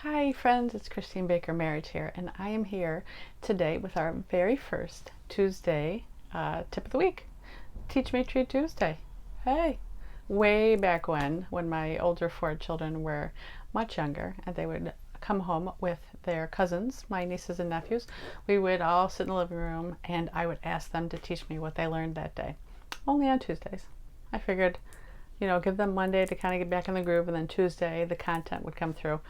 Hi friends, it's Christine Baker Marriage here, and I am here today with our very first Tuesday tip of the week. Teach Me Treat Tuesday. Hey! Way back when my older four children were much younger and they would come home with their cousins, my nieces and nephews, we would all sit in the living room and I would ask them to teach me what they learned that day. Only on Tuesdays. I figured, give them Monday to kind of get back in the groove, and then Tuesday the content would come through.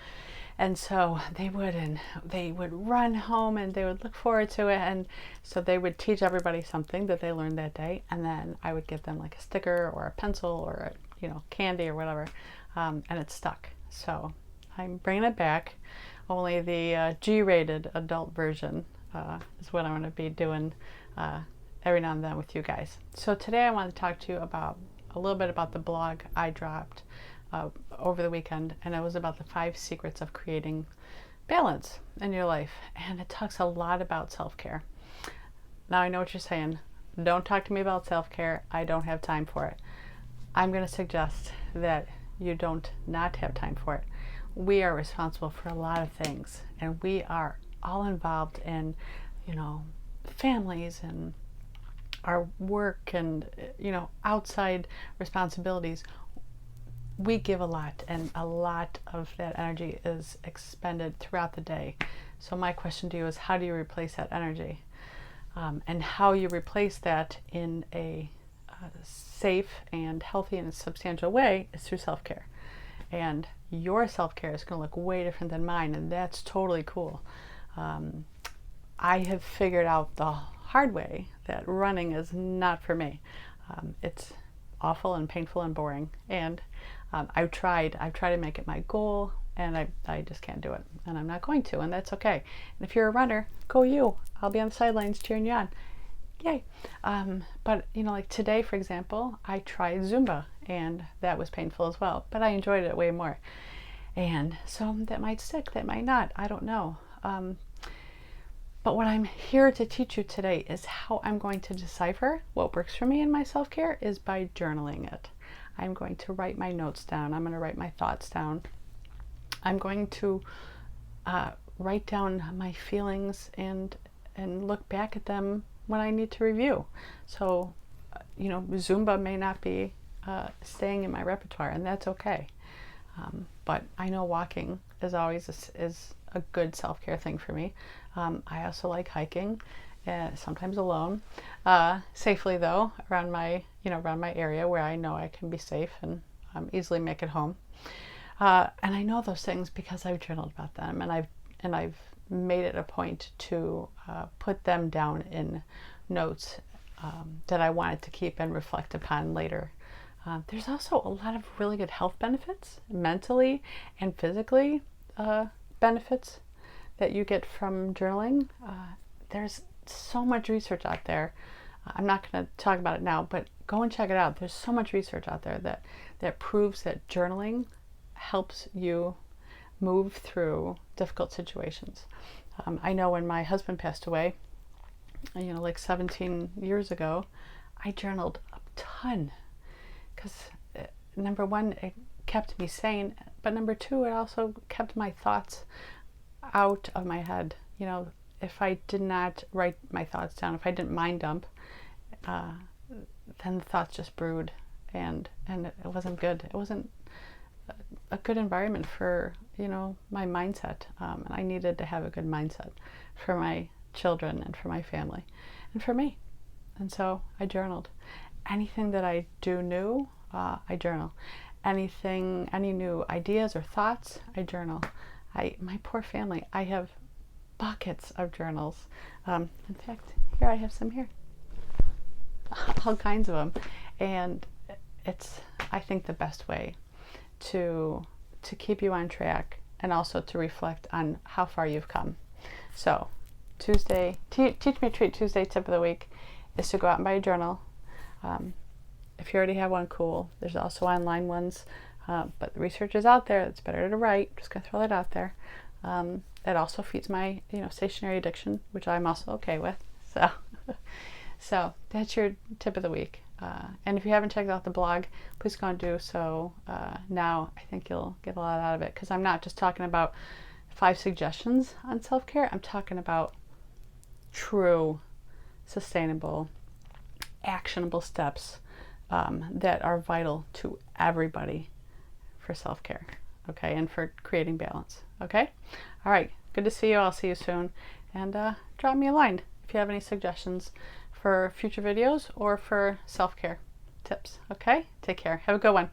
And so they would run home and they would look forward to it. And so they would teach everybody something that they learned that day. And then I would give them like a sticker or a pencil or candy or whatever. And it stuck. So I'm bringing it back. Only the G-rated adult version is what I'm going to be doing every now and then with you guys. So today I want to talk to you about a little bit about the blog I dropped over the weekend, and it was about the 5 secrets of creating balance in your life, and it talks a lot about self-care. Now I know what you're saying, don't talk to me about self-care, I don't have time for it. I'm going to suggest that you don't not have time for it. We are responsible for a lot of things, and we are all involved in families and our work and outside responsibilities. We give a lot, and a lot of that energy is expended throughout the day. So my question to you is, how do you replace that energy? And how you replace that in a safe and healthy and substantial way is through self-care. And your self-care is going to look way different than mine, and that's totally cool. I have figured out the hard way that running is not for me. It's awful and painful and boring, and I've tried to make it my goal, and I just can't do it, and I'm not going to, and that's okay. And if you're a runner, go you. I'll be on the sidelines cheering you on. Yay. But like today, for example, I tried Zumba, and that was painful as well, but I enjoyed it way more. And so that might stick, that might not, I don't know. But what I'm here to teach you today is how I'm going to decipher what works for me in my self-care is by journaling it. I'm going to write my notes down. I'm going to write my thoughts down. I'm going to write down my feelings and look back at them when I need to review. So, Zumba may not be staying in my repertoire, and that's okay. But I know walking is always a good self-care thing for me. I also like hiking, sometimes alone, safely though, around my area where I know I can be safe and easily make it home. And I know those things because I've journaled about them, and I've made it a point to put them down in notes that I wanted to keep and reflect upon later. There's also a lot of really good health benefits, mentally and physically benefits that you get from journaling. There's so much research out there. I'm not going to talk about it now, but go and check it out. There's so much research out there that proves that journaling helps you move through difficult situations. I know when my husband passed away, like 17 years ago, I journaled a ton because number one, it kept me sane, but number two, it also kept my thoughts out of my head. If I did not write my thoughts down, if I didn't mind dump, then the thoughts just brewed, and it wasn't good. It wasn't a good environment for my mindset, and I needed to have a good mindset for my children and for my family and for me. And so I journaled. Anything that I do new, I journal. Any new ideas or thoughts, I journal. My poor family, I have buckets of journals. In fact, here I have some here. All kinds of them. And it's, I think, the best way to keep you on track and also to reflect on how far you've come. So Tuesday, Teach Me Treat Tuesday tip of the week is to go out and buy a journal. If you already have one, cool. There's also online ones, but the research is out there. It's better to write. Just gonna throw that out there. It also feeds my stationary addiction, which I'm also okay with. So that's your tip of the week. And if you haven't checked out the blog, please go and do so now. I think you'll get a lot out of it, because I'm not just talking about 5 suggestions on self-care. I'm talking about true, sustainable, actionable steps that are vital to everybody for self-care, okay, and for creating balance, okay? All right, good to see you. I'll see you soon. And drop me a line if you have any suggestions for future videos or for self-care tips, okay? Take care. Have a good one.